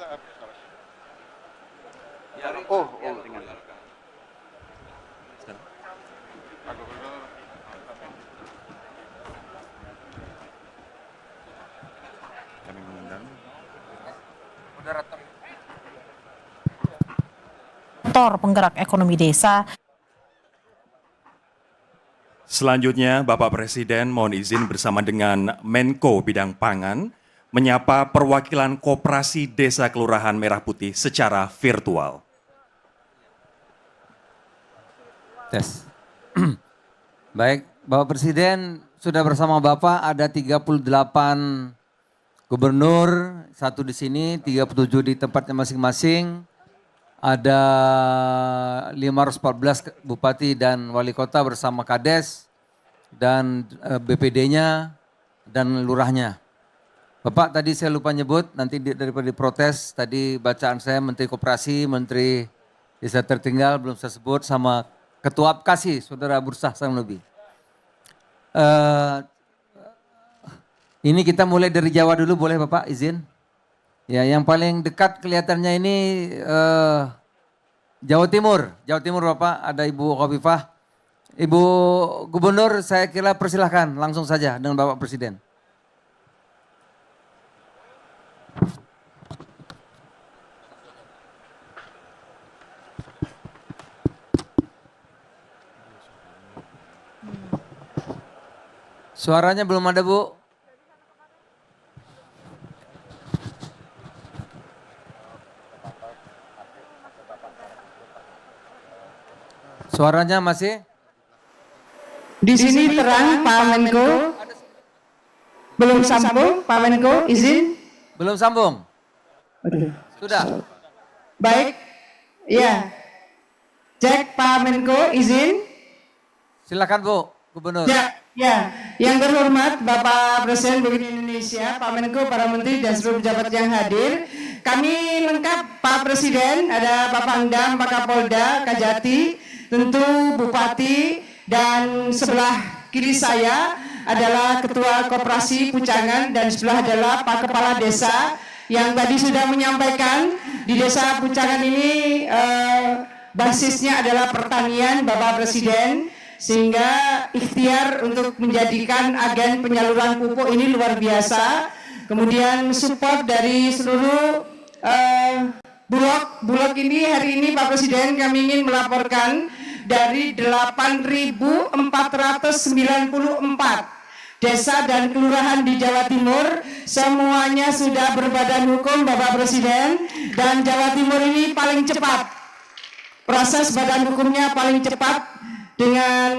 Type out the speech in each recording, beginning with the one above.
Oh, Kami mengundang Motor penggerak ekonomi desa. Selanjutnya, Bapak Presiden mohon izin bersama dengan Menko Bidang Pangan menyapa perwakilan Koperasi Desa Kelurahan Merah Putih secara virtual. Tes. Baik, Bapak Presiden sudah bersama Bapak ada 38 gubernur, satu di sini, 37 di tempatnya masing-masing. Ada 514 bupati dan wali kota bersama Kades dan BPD-nya dan lurahnya. Bapak tadi saya lupa nyebut, nanti daripada diprotes, tadi bacaan saya Menteri Koperasi, Menteri Desa Tertinggal belum saya sebut, sama Ketua APKASI, Saudara Bursah Sanglubi. Ini kita mulai dari Jawa dulu, boleh Bapak izin? Ya, yang paling dekat kelihatannya ini Jawa Timur. Jawa Timur Bapak, ada Ibu Khofifah. Ibu Gubernur saya kira persilahkan langsung saja dengan Bapak Presiden. Suaranya belum ada Bu. Suaranya masih? Di sini terang Pak Menko. Belum sambung Pak Menko, izin. Belum sambung? Aduh. Sudah? Baik, ya. Cek Pak Menko, izin. Silakan Bu, Gubernur. Ya, ya. Yang terhormat Bapak Presiden Republik Indonesia, Pak Menko, para menteri dan seluruh pejabat yang hadir. Kami lengkap Pak Presiden, ada Pak Pangdam, Pak Kapolda, Kajati, tentu Bupati, dan sebelah kiri saya adalah Ketua Koperasi Pucangan dan sebelah adalah Pak Kepala Desa yang tadi sudah menyampaikan di Desa Pucangan ini basisnya adalah pertanian Bapak Presiden, sehingga ikhtiar untuk menjadikan agen penyaluran pupuk ini luar biasa. Kemudian support dari seluruh Bulog ini hari ini Pak Presiden kami ingin melaporkan dari 8.494 desa dan kelurahan di Jawa Timur semuanya sudah berbadan hukum Bapak Presiden, dan Jawa Timur ini paling cepat. Proses badan hukumnya paling cepat. Dengan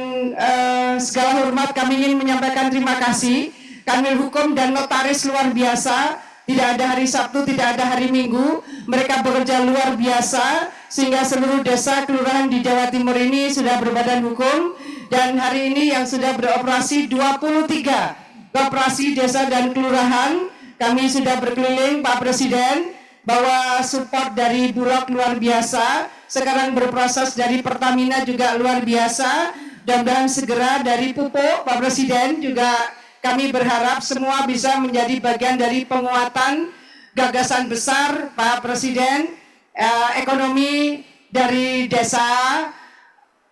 segala hormat kami ingin menyampaikan terima kasih. Kanwil Hukum dan Notaris luar biasa. Tidak ada hari Sabtu, tidak ada hari Minggu. Mereka bekerja luar biasa sehingga seluruh desa kelurahan di Jawa Timur ini sudah berbadan hukum, dan hari ini yang sudah beroperasi 23 koperasi desa dan kelurahan. Kami sudah berkeliling Pak Presiden bahwa support dari Bulog luar biasa. Sekarang berproses dari Pertamina juga luar biasa. Mudah-mudahan segera dari pupuk Pak Presiden juga. Kami berharap semua bisa menjadi bagian dari penguatan gagasan besar Pak Presiden, ekonomi dari desa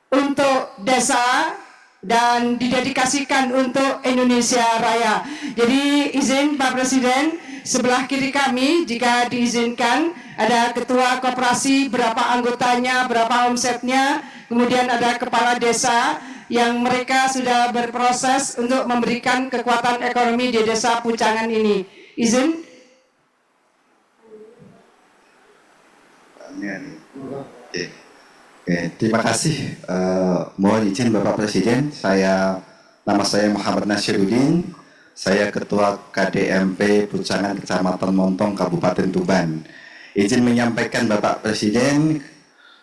untuk desa dan didedikasikan untuk Indonesia Raya. Jadi izin Pak Presiden, sebelah kiri kami jika diizinkan ada Ketua Koperasi, berapa anggotanya, berapa omsetnya, kemudian ada Kepala Desa, yang mereka sudah berproses untuk memberikan kekuatan ekonomi di Desa Pucangan ini. Izin. Oke, terima kasih. Mohon izin Bapak Presiden, nama saya Muhammad Nasiruddin, saya Ketua KDMP Pucangan Kecamatan Montong, Kabupaten Tuban. Izin menyampaikan Bapak Presiden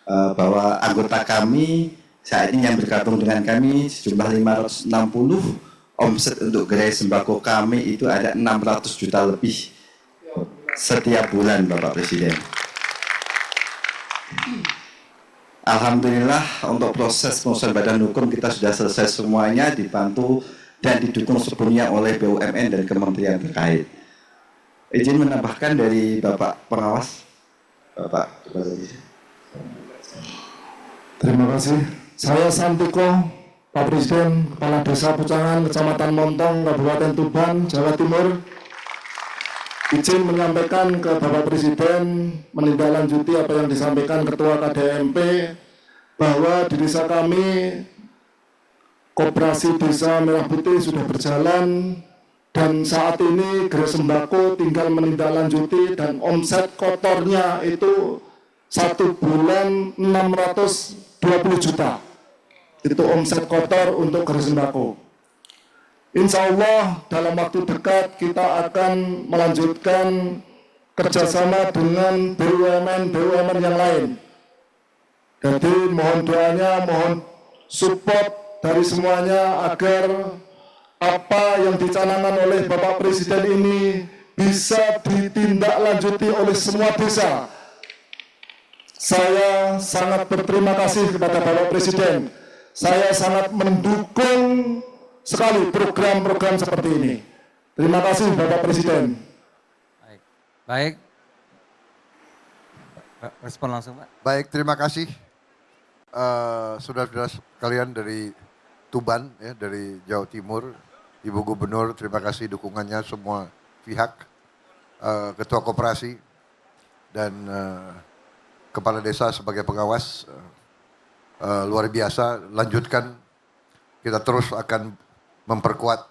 bahwa anggota kami saat ini yang bergabung dengan kami sejumlah 560, omset untuk gerai sembako kami itu ada 600 juta lebih setiap bulan Bapak Presiden. Alhamdulillah untuk proses pengusulan badan hukum kita sudah selesai semuanya, dibantu dan didukung sepenuhnya oleh BUMN dan kementerian terkait. Izin menambahkan dari Bapak Pengawas, Bapak Kepala Desa. Terima kasih. Saya Santiko, Pak Presiden, Kepala Desa Pucangan, Kecamatan Montong, Kabupaten Tuban, Jawa Timur. Izin menyampaikan ke Bapak Presiden menindaklanjuti apa yang disampaikan Ketua KDMP bahwa di desa kami Koperasi Desa Merah Putih sudah berjalan dan saat ini Gerai Sembako tinggal menindaklanjuti dan omset kotornya itu 1 bulan 620 juta. Itu omset kotor untuk Gerai Sembako. Insya Allah dalam waktu dekat kita akan melanjutkan kerjasama dengan BUMN yang lain. Jadi mohon doanya, mohon support dari semuanya agar apa yang dicanangkan oleh Bapak Presiden ini bisa ditindaklanjuti oleh semua desa. Saya sangat berterima kasih kepada Bapak Presiden. Saya sangat mendukung sekali program-program seperti ini. Terima kasih Bapak Presiden. Baik. Respon langsung, Pak. Baik, terima kasih saudara-saudara sekalian dari Tuban, ya, dari Jawa Timur, Ibu Gubernur, terima kasih dukungannya semua pihak, Ketua Koperasi dan Kepala Desa sebagai pengawas, luar biasa. Lanjutkan, kita terus akan memperkuat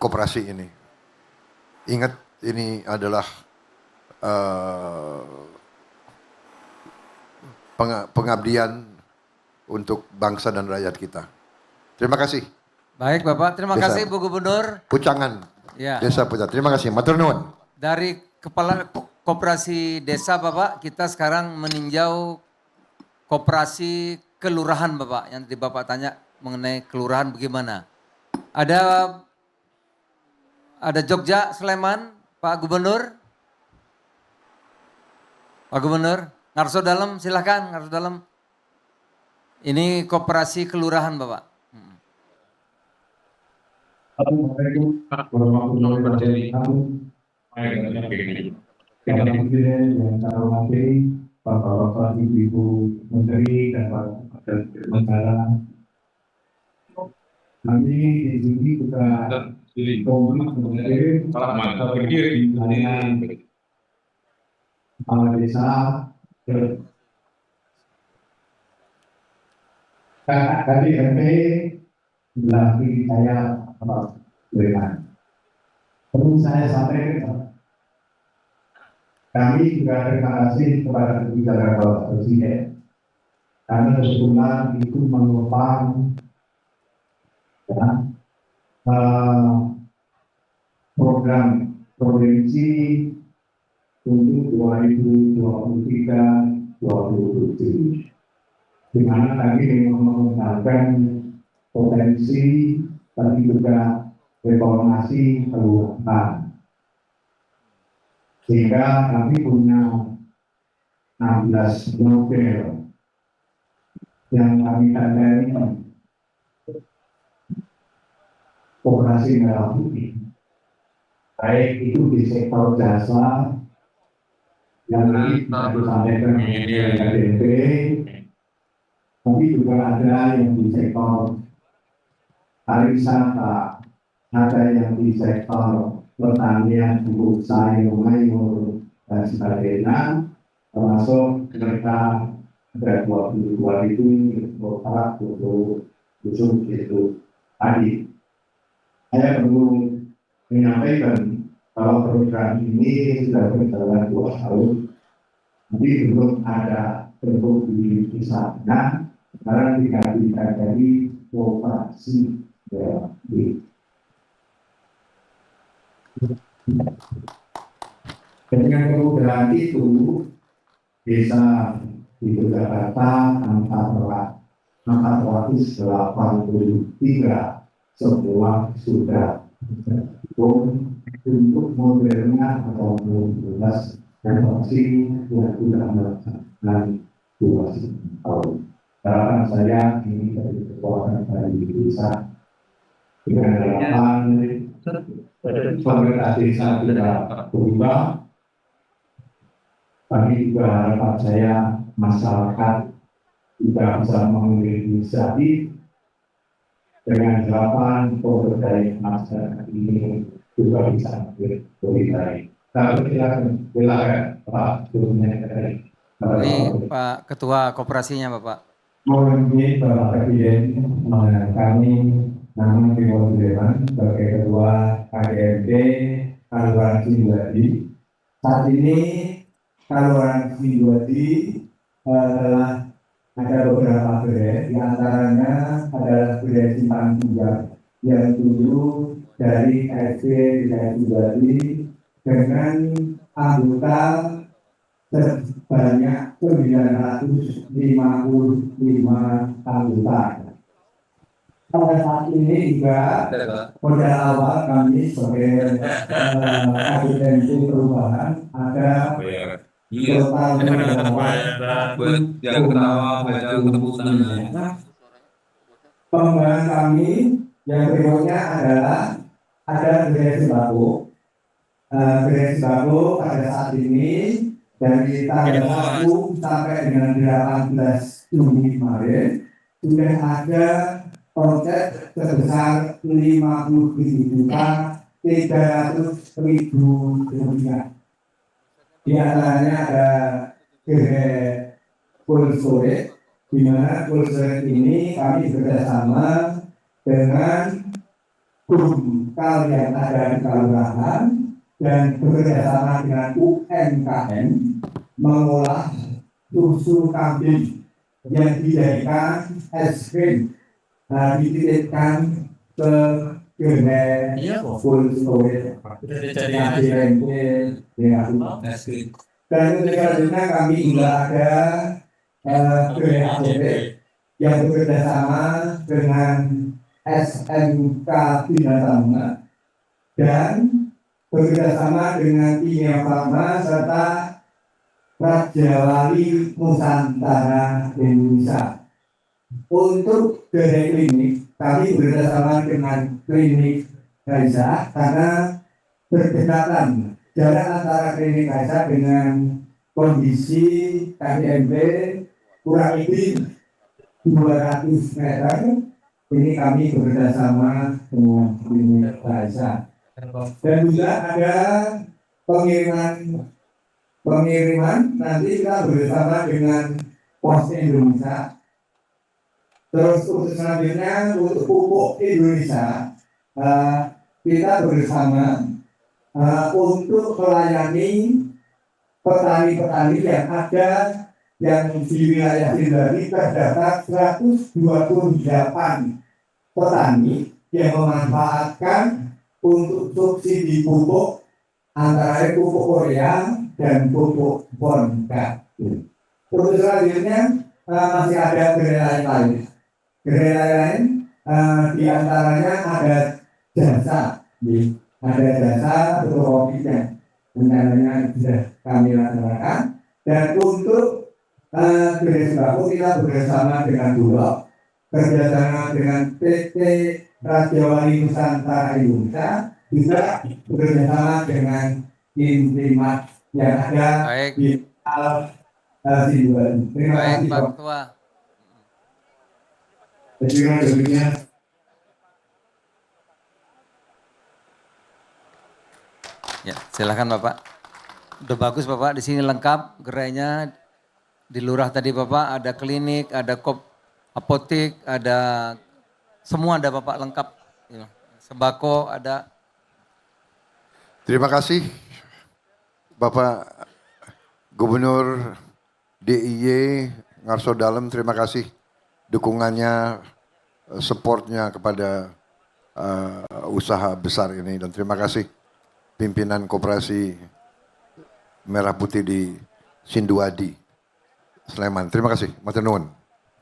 koperasi ini. Ingat, ini adalah pengabdian untuk bangsa dan rakyat kita. Terima kasih. Baik Bapak, terima Desa. kasih Bu Gubernur. Pucangan, Ya. Desa Pucangan. Terima kasih. Matur nuwun. Dari Kepala Koperasi Desa Bapak, kita sekarang meninjau Koperasi Kelurahan Bapak. Yang tadi Bapak tanya mengenai kelurahan bagaimana. Ada Jogja, Sleman, Pak Gubernur. Pak Gubernur, Ngarso Dalem, silahkan Ngarso Dalem. Ini Koperasi Kelurahan Bapak. Assalamualaikum warahmatullahi wabarakatuh. Bapak Presiden yang saya hormati, Bapak-bapak, Ibu-ibu Menteri dan Bapak Negara. Kami di sini juga komit mengirim berdiri dengan kepala desa dari RT melalui saya berikan. Perlu saya sampaikan, kami juga terima kasih kepada kebijakan Bapak Presiden karena kebetulan itu menopang program provinsi untuk 2023-2027, di mana kami memang menggunakan potensi tapi juga reformasi kelurahan. Sehingga kami punya 16 model yang kami tandai Koperasi Merah Putih. Baik itu di sektor jasa yang tadi disampaikan oleh KDMP, tapi juga ada yang di sektor pariwisata, ada yang di sektor pertanian, buku sayur, mayur, dan sebagainya, termasuk mereka ada 22 itu berharap untuk khusus itu tadi. Saya perlu menyampaikan bahwa program ini sudah berjalan 2 tahun, tapi belum ada bentuk di sana. Sekarang digantikan dari koperasi BLB. Dengan kemudahan itu, desa di Jakarta angka 483 semua sudah untuk modelnya atau 12 koperasi yang sudah melaksanakan 2 tahun. Harapan saya ini dari kekuatan dari desa dengan harapan pemerintah desa tidak berubah. Tapi juga harapan saya masyarakat juga bisa memilih inisiatif dengan harapan pemberdayaan masyarakat ini juga bisa lebih baik. Silakan Pak Gubernur. Ini Pak Ketua Koperasinya Bapak. Mohon izin Bapak Presiden, kami nama Timur Sudirman sebagai Ketua KDMP Kaluaran Sinduadi. Saat ini Kaluaran Sinduadi telah ada beberapa gerai, di antaranya adalah gerai Simpang Tiga yang tujuh dari KSP Desa Sinduadi dengan anggota sebanyak 955 anggota. Pada saat ini juga modal awal kami sebagai KDMP perubahan ada total pengembangan kami yang berikutnya adalah ada gerai sembako. Gerai sembako pada saat ini dari tanggal 1 sampai dengan 18 Juni kemarin sudah ada proyek sebesar 50.300.000 rupiah. Di antaranya ada gerai cold storage, di mana cold storage ini kami bekerjasama dengan Kumkal yang ada di Kelurahan dan bekerjasama dengan UMKM mengolah susu kambing yang dijadikan es krim, dititipkan ke gerai cold storage yang dirempel dengan dan selanjutnya kami juga ada gerai ACP yang bekerjasama dengan SMK Binatama dan bekerjasama dengan Kimia Farma serta Raja Wali Nusantara Indonesia. Untuk gerai klinik, kami bekerjasama dengan klinik Gaisa karena berdekatan jarak antara klinik Gaisa dengan kondisi KDMP kurang lebih 200 meter. Ini kami bekerjasama dengan klinik Gaisa. Dan juga ada pengiriman nanti kita bersama dengan Pos Indonesia. Terus untuk selanjutnya untuk pupuk Indonesia kita bersama untuk melayani petani-petani yang ada yang di wilayah Sinduadi terdapat 128 petani yang memanfaatkan untuk subsidi pupuk antara lain pupuk Korea dan pupuk Bonga. Untuk selanjutnya masih ada gerai lain. Gerai lain di antaranya ada jasa, ada jasa fotokopinya, rencananya sudah kami laksanakan. Dan untuk gerai sembako kita bekerjasama dengan Bulog, kerjasama dengan PT Raja Wali Nusantara Indonesia, juga bekerjasama dengan Intimat yang ada di Sinduadi. Terima kasih Pak Ketua. Ya, silakan Bapak. Udah bagus Bapak, di sini lengkap gerainya. Di lurah tadi Bapak ada klinik, ada apotek, ada semua ada Bapak lengkap. Sembako ada. Terima kasih Bapak Gubernur DIY Ngarso Dalem, terima kasih dukungannya, supportnya kepada usaha besar ini, dan terima kasih pimpinan Koperasi Merah Putih di Sinduadi, Sleman. Terima kasih, matur nuwun.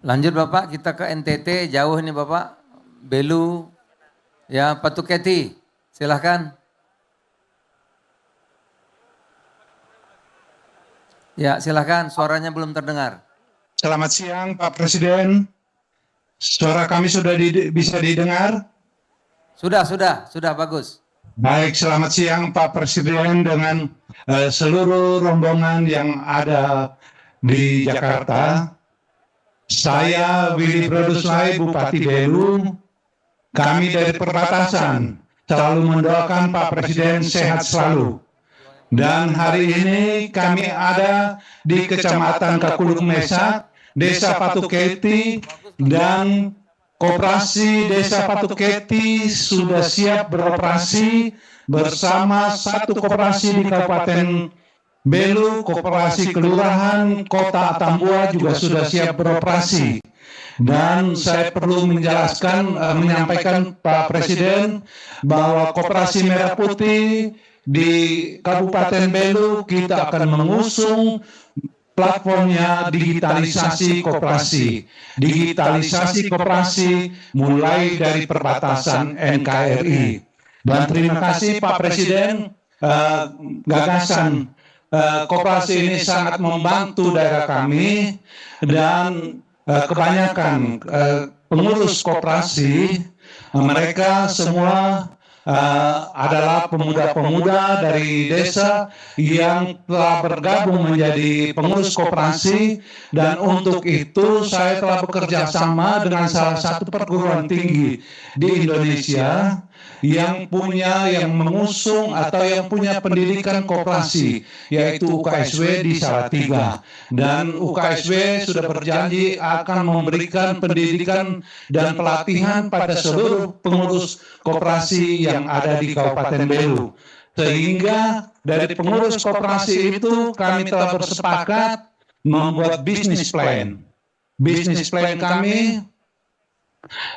Lanjut Bapak, kita ke NTT, jauh nih Bapak. Belu, ya Pak Tuketi, silahkan. Ya silahkan, suaranya belum terdengar. Selamat siang Pak Presiden. Suara kami sudah bisa didengar? Sudah bagus. Baik, selamat siang Pak Presiden dengan seluruh rombongan yang ada di Jakarta. Saya Willy Produslai, Bupati Belu. Kami dari perbatasan selalu mendoakan Pak Presiden sehat selalu. Dan hari ini kami ada di Kecamatan Kakuluk Mesak, Desa Patuketi, dan Koperasi Desa Patuketi sudah siap beroperasi bersama satu koperasi di Kabupaten Belu, Koperasi Kelurahan Kota Atambua juga sudah siap beroperasi. Dan saya perlu menyampaikan Pak Presiden bahwa Koperasi Merah Putih di Kabupaten Belu kita akan mengusung platformnya digitalisasi koperasi. Digitalisasi koperasi mulai dari perbatasan NKRI. Dan terima kasih Pak Presiden, gagasan koperasi ini sangat membantu daerah kami dan kebanyakan pengurus koperasi mereka semua adalah pemuda-pemuda dari desa yang telah bergabung menjadi pengurus koperasi, dan untuk itu saya telah bekerja sama dengan salah satu perguruan tinggi di Indonesia yang mengusung atau yang punya pendidikan koperasi, yaitu UKSW di Salatiga. Dan UKSW sudah berjanji akan memberikan pendidikan dan pelatihan pada seluruh pengurus koperasi yang ada di Kabupaten Belu. Sehingga dari pengurus koperasi itu kami telah bersepakat membuat bisnis plan. Bisnis plan kami,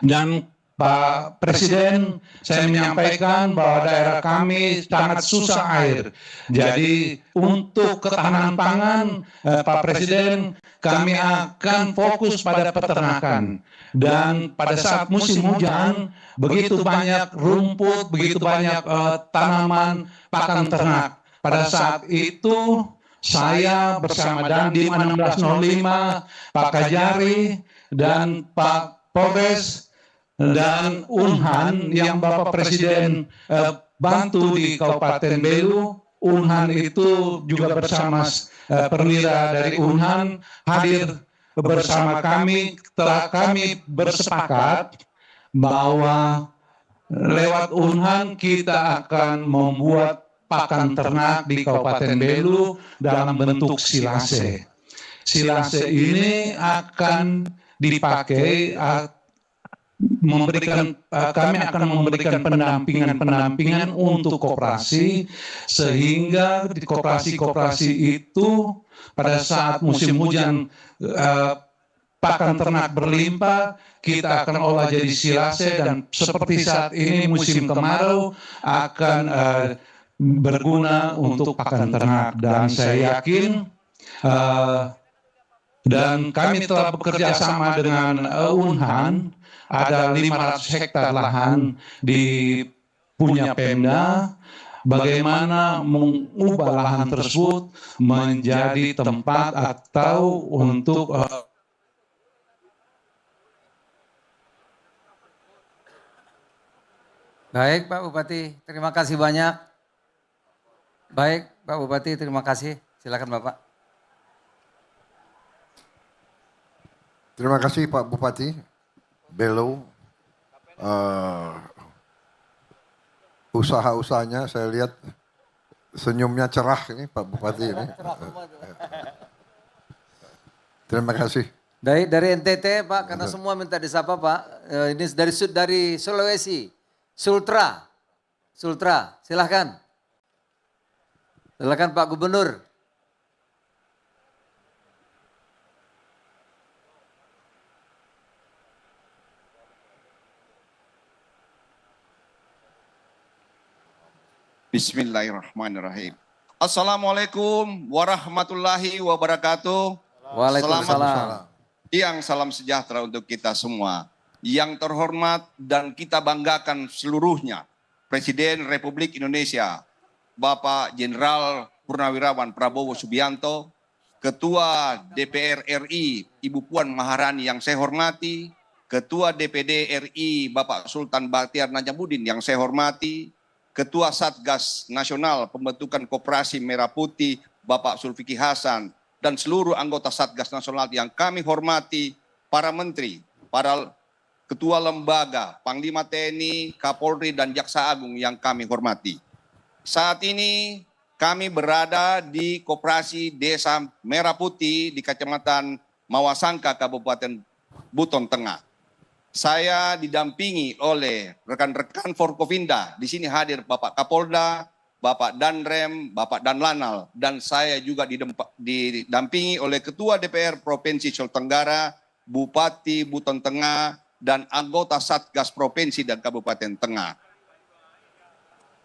dan Pak Presiden, saya menyampaikan bahwa daerah kami sangat susah air. Jadi untuk ketahanan pangan, Pak Presiden, kami akan fokus pada peternakan. Dan pada saat musim hujan, begitu banyak rumput, begitu banyak tanaman pakan ternak. Pada saat itu, saya bersama Dandim 1605, Pak Kajari, dan Pak Polres, dan Unhan yang Bapak Presiden bantu di Kabupaten Belu. Unhan itu juga bersama perwira dari Unhan hadir bersama kami. Telah kami bersepakat bahwa lewat Unhan kita akan membuat pakan ternak di Kabupaten Belu dalam bentuk silase. Silase ini akan dipakai kami akan memberikan pendampingan untuk koperasi, sehingga di koperasi itu pada saat musim hujan pakan ternak berlimpah, kita akan olah jadi silase, dan seperti saat ini musim kemarau akan berguna untuk pakan ternak. Dan saya yakin dan kami telah bekerja sama dengan Unhan. Ada 500 hektar lahan di punya Pemda, bagaimana mengubah lahan tersebut menjadi tempat atau untuk Baik Pak Bupati, terima kasih banyak. Baik Pak Bupati, terima kasih. Silakan Bapak. Terima kasih Pak Bupati Belu. Usaha-usahanya saya lihat senyumnya cerah ini Pak Bupati ini. Terima kasih. Dari NTT Pak, karena semua minta disapa Pak. Ini dari Sulawesi, Sultra, silahkan. Silakan Pak Gubernur. Bismillahirrahmanirrahim. Assalamualaikum warahmatullahi wabarakatuh. Waalaikumsalam. Siang, salam sejahtera untuk kita semua. Yang terhormat dan kita banggakan seluruhnya, Presiden Republik Indonesia, Bapak Jenderal Purnawirawan Prabowo Subianto, Ketua DPR RI, Ibu Puan Maharani yang saya hormati, Ketua DPD RI, Bapak Sultan Bachtiar Najamudin yang saya hormati, Ketua Satgas Nasional Pembentukan Koperasi Merah Putih, Bapak Zulfikri Hasan, dan seluruh anggota Satgas Nasional yang kami hormati, para menteri, para ketua lembaga, Panglima TNI, Kapolri, dan Jaksa Agung yang kami hormati. Saat ini kami berada di Koperasi Desa Merah Putih di Kecamatan Mawasangka, Kabupaten Buton Tengah. Saya didampingi oleh rekan-rekan Forkopimda. Di sini hadir Bapak Kapolda, Bapak Danrem, Bapak Danlanal, dan saya juga didampingi oleh Ketua DPR Provinsi Sulawesi Tenggara, Bupati Buton Tengah, dan anggota Satgas Provinsi dan Kabupaten Tengah.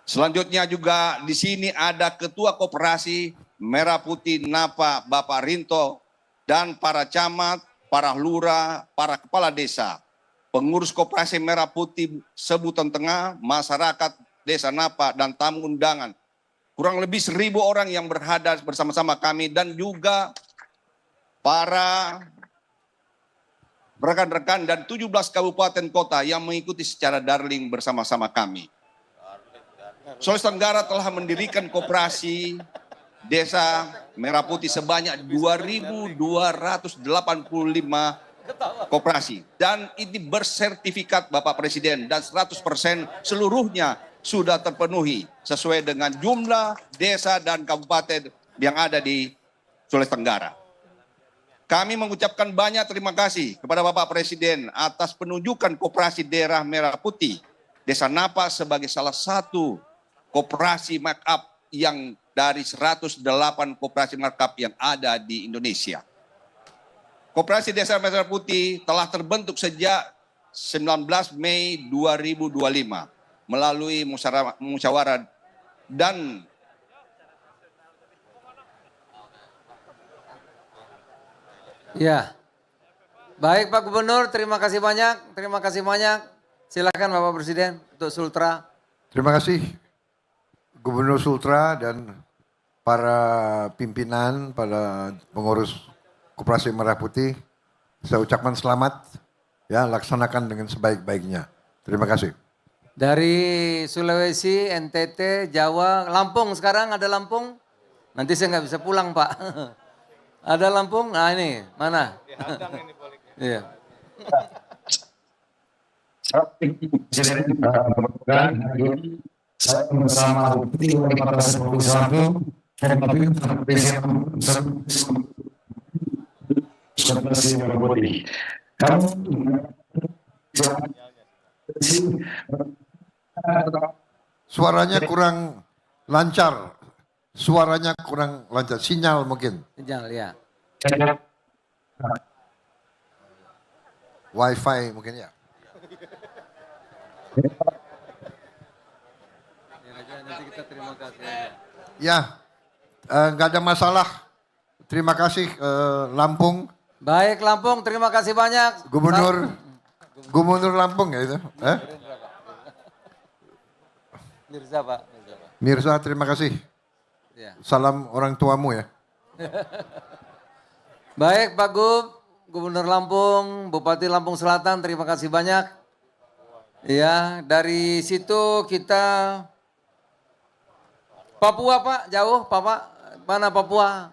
Selanjutnya juga di sini ada Ketua Koperasi Merah Putih Napa, Bapak Rinto, dan para camat, para lurah, para kepala desa, pengurus Koperasi Merah Putih Sebuton Tengah, masyarakat Desa Napa, dan tamu undangan. Kurang lebih 1.000 orang yang berhadir bersama-sama kami, dan juga para rekan-rekan dan 17 kabupaten kota yang mengikuti secara daring bersama-sama kami. Sulawesi Tenggara telah mendirikan koperasi Desa Merah Putih sebanyak 2.285 koperasi, dan ini bersertifikat Bapak Presiden, dan 100% seluruhnya sudah terpenuhi sesuai dengan jumlah desa dan kabupaten yang ada di Sulawesi Tenggara. Kami mengucapkan banyak terima kasih kepada Bapak Presiden atas penunjukan Koperasi Daerah Merah Putih Desa Napa sebagai salah satu koperasi markup yang dari 108 koperasi markup yang ada di Indonesia. Koperasi Desa Merah Putih telah terbentuk sejak 19 Mei 2025 melalui musyawarah dan Ya, baik Pak Gubernur, terima kasih banyak, terima kasih banyak. Silakan Bapak Presiden untuk Sultra. Terima kasih Gubernur Sultra dan para pimpinan, para pengurus Koperasi Merah Putih. Saya ucapkan selamat, ya, laksanakan dengan sebaik-baiknya. Terima kasih. Dari Sulawesi, NTT, Jawa, Lampung sekarang ada Lampung. Nanti saya nggak bisa pulang Pak. Ada Lampung? Nah ini, mana? Iya. Saya bersama Bupati Wali Kota Sepuluh Satu dan Bapak Presiden Sulawesi. Kamu suaranya kurang lancar. Suaranya kurang lancar, sinyal mungkin. Sinyal, ya. Wifi mungkin ya. Nanti kita terima kasih. Ya, nggak ada masalah. Terima kasih Lampung. Baik Lampung, terima kasih banyak. Gubernur Lampung ya itu. Mirza Pak. Mirza, terima kasih. Ya. Salam orang tuamu ya. Baik Pak Gubernur Lampung, Bupati Lampung Selatan, terima kasih banyak. Ya, dari situ kita Papua Pak, jauh Pak. Mana Papua?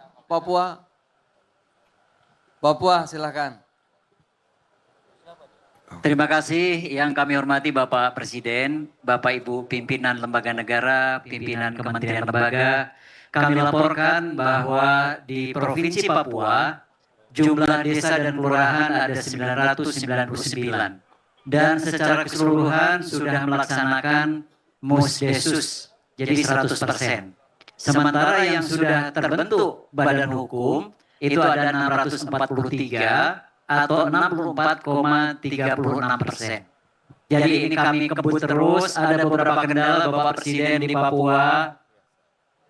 Papua silakan. Terima kasih yang kami hormati Bapak Presiden, Bapak Ibu pimpinan lembaga negara, pimpinan kementerian lembaga. Kami laporkan bahwa di Provinsi Papua jumlah desa dan kelurahan ada 999 dan secara keseluruhan sudah melaksanakan Musdesus, jadi 100%. Sementara yang sudah terbentuk badan hukum itu ada 643 atau 64,36%. Jadi ini kami kebut terus, ada beberapa kendala Bapak Presiden di Papua.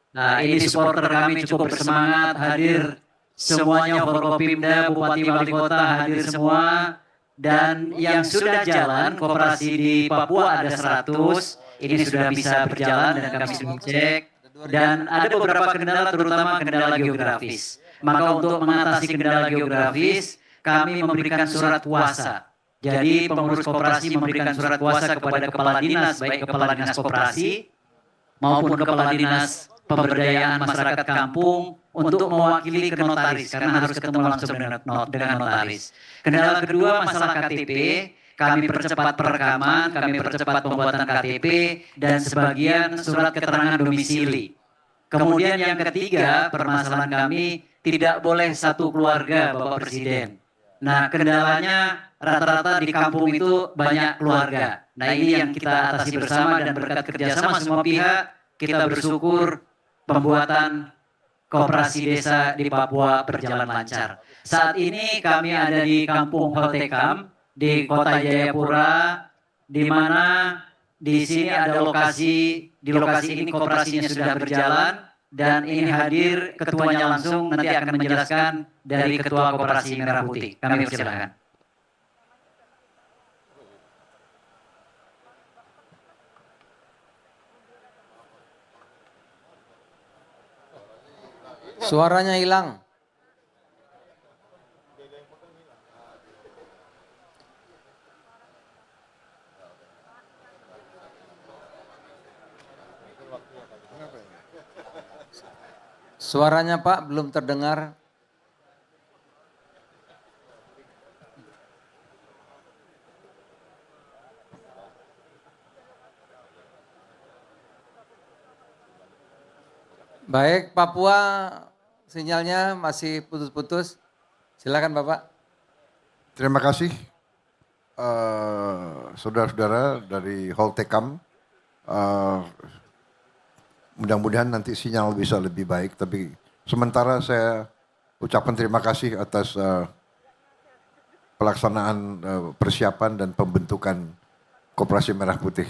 Nah ini supporter kami cukup bersemangat, hadir semuanya, Forkopimda, Bupati, Wali Kota hadir semua. Dan yang sudah jalan, koperasi di Papua ada 100, ini sudah bisa berjalan dan kami sudah cek. Dan ada beberapa kendala, terutama kendala geografis. Maka untuk mengatasi kendala geografis, kami memberikan surat kuasa. Jadi pengurus koperasi memberikan surat kuasa kepada kepala dinas, baik kepala dinas koperasi maupun Kepala Dinas Pemberdayaan Masyarakat Kampung untuk mewakili ke notaris karena harus ketemu langsung dengan notaris. Kendala kedua masalah KTP, kami percepat perekaman, kami percepat pembuatan KTP dan sebagian surat keterangan domisili. Kemudian yang ketiga, permasalahan kami tidak boleh satu keluarga, Bapak Presiden. Nah, kendalanya rata-rata di kampung itu banyak keluarga. Nah, ini yang kita atasi bersama dan berkat kerjasama semua pihak, kita bersyukur pembuatan koperasi desa di Papua berjalan lancar. Saat ini kami ada di Kampung Holtekam, di Kota Jayapura, di mana di sini ada lokasi, di lokasi ini koperasinya sudah berjalan, dan ini hadir ketuanya langsung nanti akan menjelaskan dari Ketua Koperasi Merah Putih. Kami persilakan. Suaranya hilang. Suaranya Pak belum terdengar. Baik, Papua sinyalnya masih putus-putus. Silakan Bapak. Terima kasih saudara-saudara dari Holtekam. Mudah-mudahan nanti sinyal bisa lebih baik, tapi sementara saya ucapkan terima kasih atas pelaksanaan persiapan dan pembentukan Koperasi Merah Putih.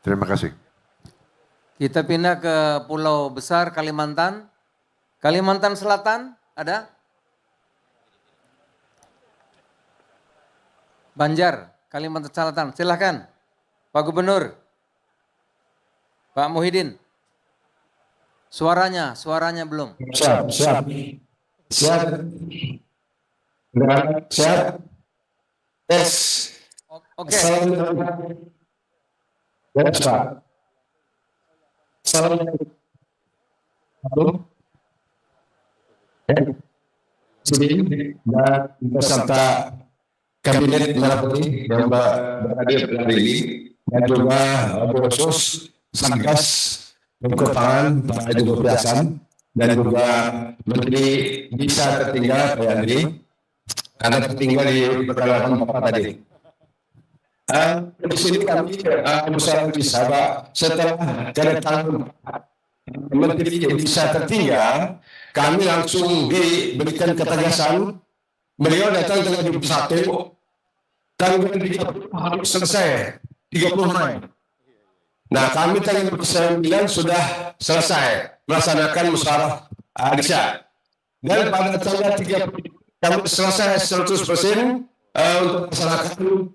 Terima kasih. Kita pindah ke Pulau Besar, Kalimantan. Kalimantan Selatan ada? Banjar, Kalimantan Selatan. Silakan Pak Gubernur. Pak Muhyiddin. Suaranya belum. Siap. Siap. Siap. Tes. Oke. Assalamualaikum. Ya, Pak. Assalamualaikum. Halo. Sini dan beserta Kabinet Merah Putih yang berhadir hari ini dan juga khusus Satgas Keuangan Pak Edi Hasan dan juga Menteri Bisa Tertinggal Pak Andri karena tertinggal di perkara Bapak tadi. Di sini kami bersama Bisa setelah kedatangan Menteri Bisa Tertinggal, kami langsung diberikan ketegasan. Beliau datang tanggal 21, tanggal 30 harus selesai, 30 Mei. Nah, kami tanggal 29 sudah selesai melaksanakan musyawarah desa. Dan pada tanggal 30 kami selesai 100% untuk melaksanakan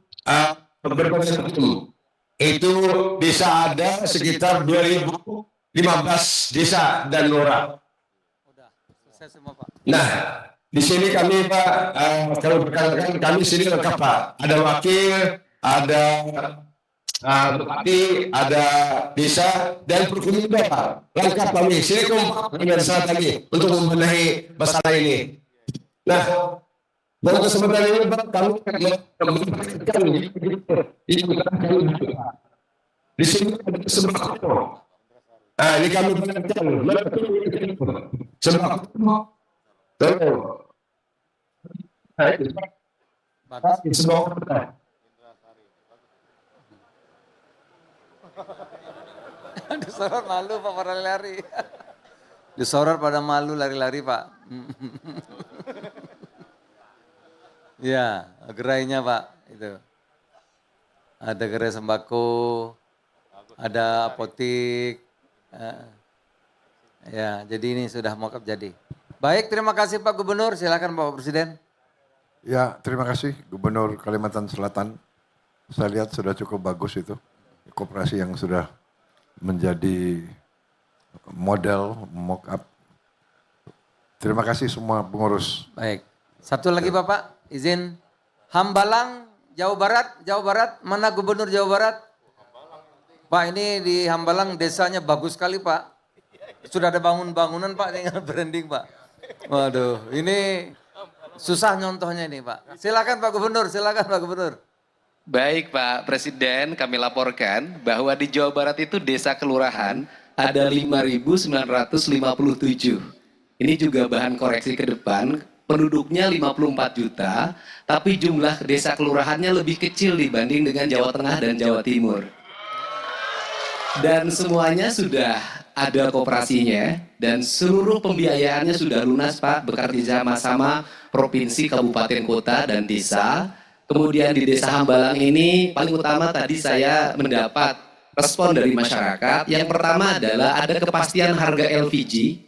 berbagai macam. Itu bisa ada sekitar 2015 desa dan lurah. Nah, di sini kami Pak, kalau berkatakan kami sini lengkap Pak. Ada wakil, ada bupati, ada desa dan perkumpulan Pak. Lengkap kami. Sini kompak dengan saat lagi untuk membenahi masalah ini. Nah, dalam kesempatan ini Pak, kami menyampaikan di sini ada sembako. Nah, ini kami menyampaikan sembako. Disorot malu Pak pada lari. Disorot pada malu lari-lari Pak. Ya, gerainya Pak itu. Ada gerai sembako, ada apotik. Ya, jadi ini sudah mock-up jadi. Baik, terima kasih Pak Gubernur. Silakan Bapak Presiden. Ya, terima kasih Gubernur Kalimantan Selatan. Saya lihat sudah cukup bagus itu. Koperasi yang sudah menjadi model mock-up. Terima kasih semua pengurus. Baik. Satu lagi Bapak, izin. Hambalang, Jawa Barat. Mana Gubernur Jawa Barat? Pak, ini di Hambalang desanya bagus sekali, Pak. Sudah ada bangunan Pak, tinggal branding, Pak. Waduh, ini susah nyontohnya ini, Pak. Silakan Pak Gubernur, silakan Pak Gubernur. Baik Pak Presiden, kami laporkan bahwa di Jawa Barat itu desa kelurahan ada 5.957. Ini juga bahan koreksi ke depan, penduduknya 54 juta, tapi jumlah desa kelurahannya lebih kecil dibanding dengan Jawa Tengah dan Jawa Timur. Dan semuanya sudah ada koperasinya dan seluruh pembiayaannya sudah lunas Pak, bekerja sama provinsi, kabupaten, kota, dan desa. Kemudian di Desa Hambalang ini paling utama tadi saya mendapat respon dari masyarakat. Yang pertama adalah ada kepastian harga LPG.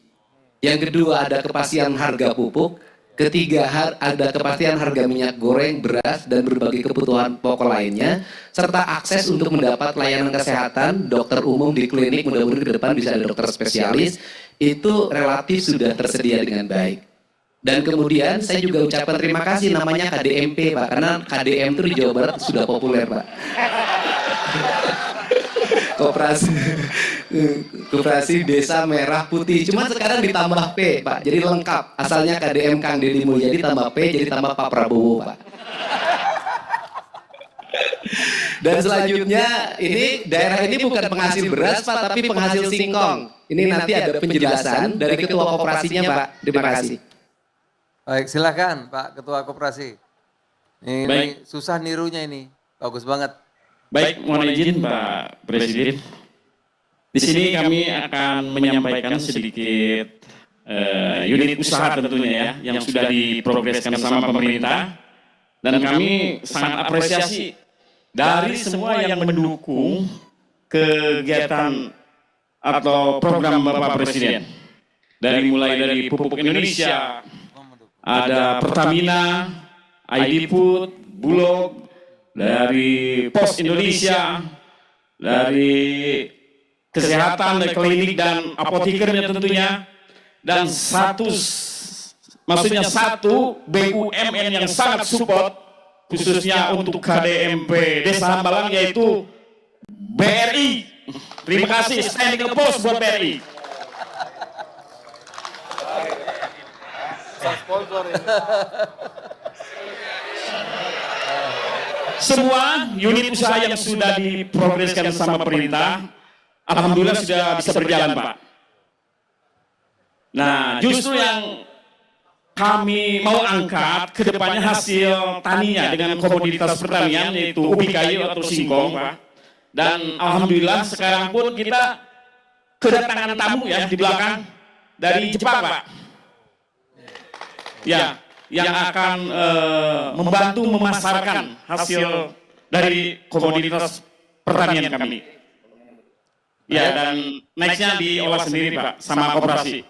Yang kedua ada kepastian harga pupuk. Ketiga ada kepastian harga minyak goreng, beras, dan berbagai kebutuhan pokok lainnya. Serta akses untuk mendapat layanan kesehatan, dokter umum di klinik, mudah-mudahan ke depan bisa ada dokter spesialis. Itu relatif sudah tersedia dengan baik. Dan kemudian saya juga ucapkan terima kasih namanya KDMP Pak, karena KDM itu di Jawa Barat sudah populer Pak. Koperasi Desa Merah Putih, cuma sekarang ditambah P Pak, jadi lengkap. Asalnya KDM Kang Deddy Mulyadi tambah P, jadi tambah Pak Prabowo Pak. Dan selanjutnya ini daerah ini bukan penghasil beras Pak, tapi penghasil singkong. Ini nanti ada penjelasan dari Ketua Koperasinya Pak. Terima kasih. Baik, silakan Pak Ketua Koperasi. Ini susah nirunya ini, bagus banget. Baik, mohon izin Pak Presiden. Di sini kami akan menyampaikan sedikit unit usaha tentunya ya, yang sudah diprogreskan sama pemerintah. Dan kami sangat apresiasi dari semua yang mendukung kegiatan atau program Bapak Presiden. Mulai dari Pupuk Indonesia, ada Pertamina, ID Food, Bulog, dari Pos Indonesia, dari kesehatan, dari klinik dan apotekernya tentunya, dan satu BUMN yang sangat support khususnya untuk KDMP Desa Hambalang yaitu BRI. Terima kasih standing applause buat BRI. Semua unit usaha yang sudah diprogreskan sama pemerintah, alhamdulillah sudah bisa berjalan Pak. Nah, justru yang kami mau angkat ke depannya hasil taninya dengan komoditas pertanian yaitu ubi kayu atau singkong Pak. Dan alhamdulillah sekarang pun kita kedatangan tamu ya di belakang dari Jepang Pak. Ya, yang akan membantu memasarkan hasil dari komoditas pertanian kami. Ya, dan nextnya diolah sendiri Pak, sama koperasi.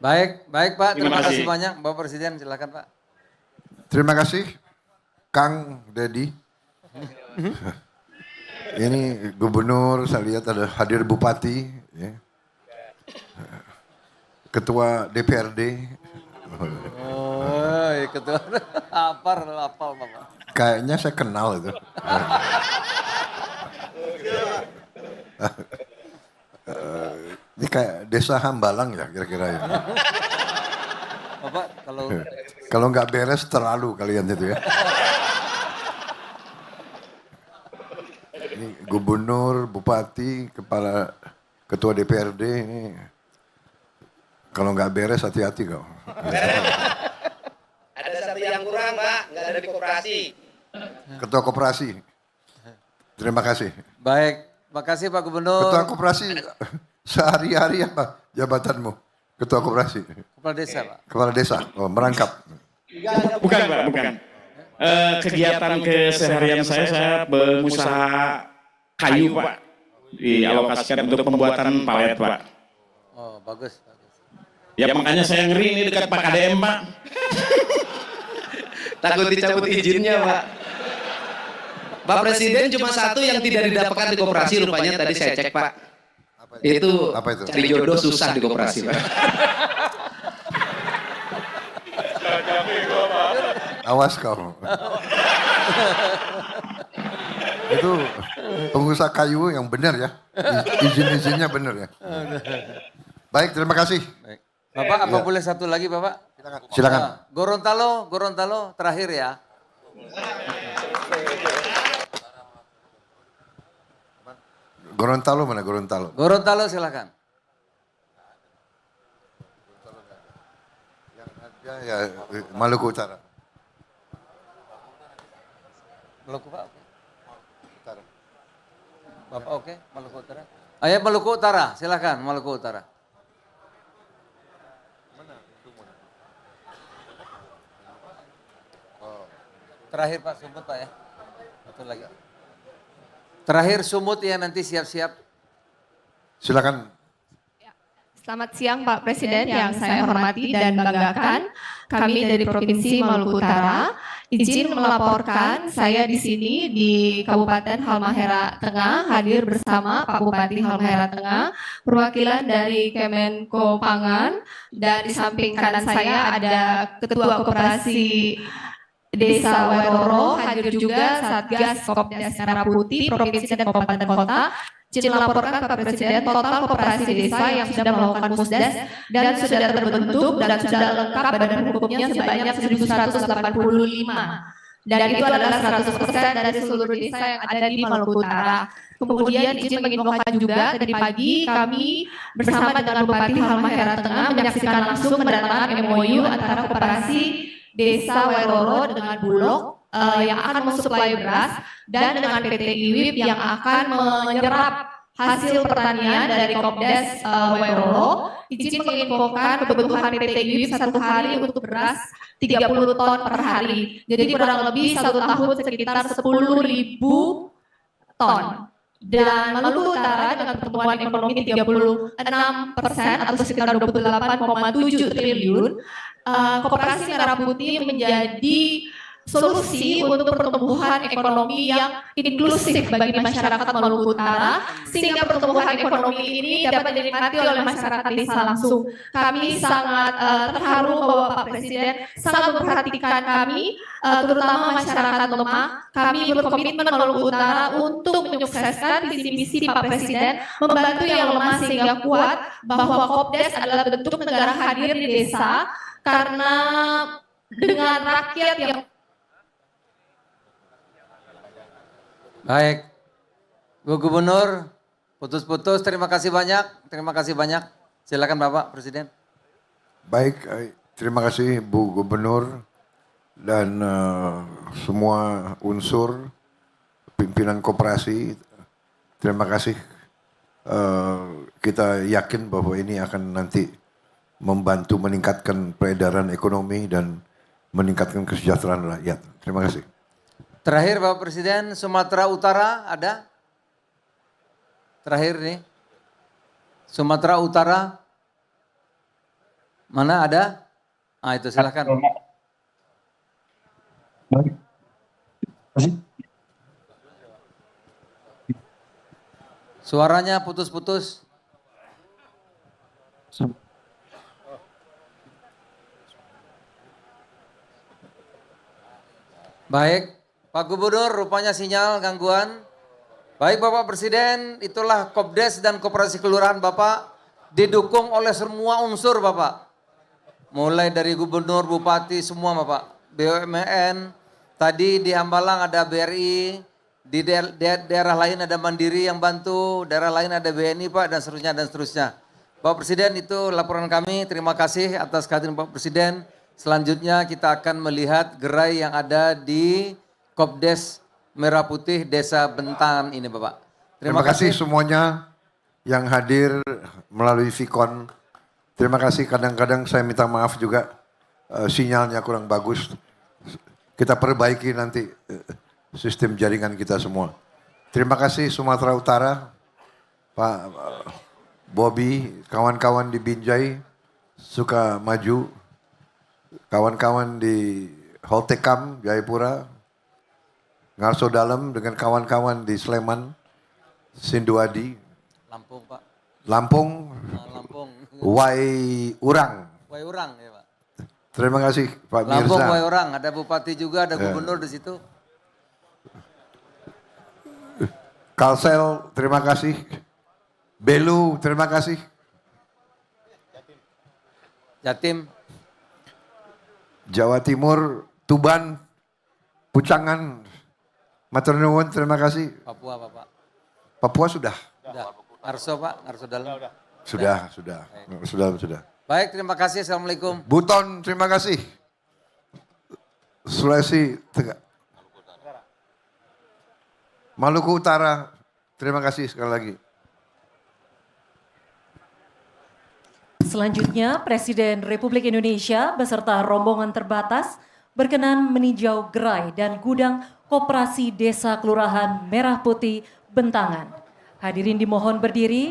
Baik Pak, terima kasih banyak Bapak Presiden, silakan Pak. Terima kasih Kang Deddy. Ini Gubernur, saya lihat ada hadir Bupati, ya. Ketua DPRD. Oh, ketua hafal Bapak. Kayaknya saya kenal itu. Ini kayak Desa Hambalang ya kira-kira ya. Bapak kalau nggak beres terlalu kalian itu ya. Ini Gubernur, Bupati, Kepala Ketua DPRD ini kalau nggak beres hati-hati kau. Ada satu yang kurang Pak, nggak ada di koperasi. Ketua Koperasi. Terima kasih. Baik, makasih Pak Gubernur. Ketua Koperasi sehari-hari apa jabatanmu? Ketua Koperasi. Kepala Desa Pak. Kepala Desa. Oh, merangkap. Bukan Pak, bukan. Kegiatan keseharian saya pengusaha kayu Pak. Dialokasikan untuk pembuatan palet Pak. Oh, bagus. Ya makanya saya ngeri ini dekat Pak KDM Pak. Takut dicabut izinnya Pak. Pak Presiden cuma satu yang tidak didapatkan di koperasi rupanya tadi saya cek Pak. Itu cari jodoh susah di koperasi Pak. Awas kau. pengusaha kayu yang benar ya. Izin-izinnya benar ya. Baik, terima kasih. Baik. Bapak, apa Ya. boleh satu lagi Bapak? Silakan. Gorontalo terakhir ya. Gorontalo mana Gorontalo? Gorontalo silakan. Ya, Maluku Utara. Maluku Pak, oke. Bapak oke, Maluku Utara. Ayo Maluku Utara, silakan Maluku Utara. Terakhir Pak Sumut Pak ya. Satu lagi. Terakhir Sumut ya, nanti siap-siap. Silakan. Selamat siang Pak Presiden yang saya hormati dan banggakan. Kami dari Provinsi Maluku Utara izin melaporkan saya di sini di Kabupaten Halmahera Tengah hadir bersama Pak Bupati Halmahera Tengah, perwakilan dari Kemenko Pangan, dan di samping kanan saya ada Ketua Koperasi Desa Wairoro, hadir juga Satgas Kopdas Merah Putih Provinsi dan Kabupaten Kota. Izin melaporkan Pak Presiden total koperasi desa yang sudah melakukan musdas dan sudah terbentuk dan sudah lengkap badan hukumnya sebanyak 1.185. Dan itu adalah 100% dari seluruh desa yang ada di Maluku Utara. Kemudian izin menginfokan juga tadi pagi kami bersama dengan Bupati Halmahera Tengah menyaksikan langsung penandatanganan MOU antara koperasi Desa Wairoro dengan Bulog yang akan mensuplai beras dan dengan PT IWIP yang akan menyerap hasil pertanian dari Kopdas Wairoro. Izin menginfokan kebutuhan PT IWIP satu hari untuk beras 30 ton per hari. Jadi kurang lebih satu tahun sekitar 10.000 ton. Dan Maluku Utara dengan pertumbuhan ekonomi 36% atau sekitar 28,7 triliun, Koperasi Merah Putih menjadi solusi untuk pertumbuhan ekonomi yang inklusif bagi masyarakat Maluku Utara, sehingga pertumbuhan ekonomi ini dapat dinikmati oleh masyarakat desa langsung. Kami sangat terharu bahwa Pak Presiden sangat memperhatikan kami, terutama masyarakat lemah. Kami berkomitmen Maluku Utara untuk menyukseskan visi misi Pak Presiden, membantu yang lemah sehingga kuat, bahwa Kopdas adalah bentuk negara hadir di desa, karena dengan rakyat yang Baik, Bu Gubernur, putus-putus. Terima kasih banyak. Silakan Bapak Presiden. Baik, terima kasih Bu Gubernur dan semua unsur pimpinan koperasi. Terima kasih. Kita yakin bahwa ini akan nanti membantu meningkatkan peredaran ekonomi dan meningkatkan kesejahteraan rakyat. Terima kasih. Terakhir Bapak Presiden, Sumatera Utara ada? Terakhir nih. Sumatera Utara. Mana ada? Ah itu silakan. Suaranya putus-putus. Baik, Pak Gubernur, rupanya sinyal gangguan. Baik Bapak Presiden, itulah Kopdes dan Koperasi Kelurahan Bapak didukung oleh semua unsur Bapak. Mulai dari Gubernur, Bupati, semua Bapak. BUMN, tadi di Hambalang ada BRI, di daerah lain ada Mandiri yang bantu, daerah lain ada BNI Pak, dan seterusnya dan seterusnya. Bapak Presiden, itu laporan kami. Terima kasih atas kehadiran Bapak Presiden. Selanjutnya kita akan melihat gerai yang ada di Kopdes Merah Putih Desa Bentan ini Bapak. Terima kasih semuanya yang hadir melalui Vicon. Terima kasih, kadang-kadang saya minta maaf juga sinyalnya kurang bagus. Kita perbaiki nanti sistem jaringan kita semua. Terima kasih Sumatera Utara, Pak Bobby, kawan-kawan di Binjai, Sukamaju, kawan-kawan di Holtekam, Jayapura, Ngarso Dalam dengan kawan-kawan di Sleman, Sinduadi, Lampung Pak. Lampung, Lampung. Waiurang. Waiurang ya Pak. Terima kasih Pak Lampung Mirza. Waiurang, ada bupati juga, ada gubernur di situ. Kalsel, terima kasih. Belu, terima kasih. Jatim, Jawa Timur, Tuban, Pucangan, matur nuwun, terima kasih. Papua Bapak. Papua sudah. Sudah. Arso Pak, Arso dalam. Sudah. Baik, terima kasih. Assalamualaikum. Buton, terima kasih. Sulawesi Tengah. Maluku Utara, terima kasih sekali lagi. Selanjutnya, Presiden Republik Indonesia beserta rombongan terbatas berkenan meninjau gerai dan gudang Koperasi Desa Kelurahan Merah Putih, Bentangan. Hadirin dimohon berdiri.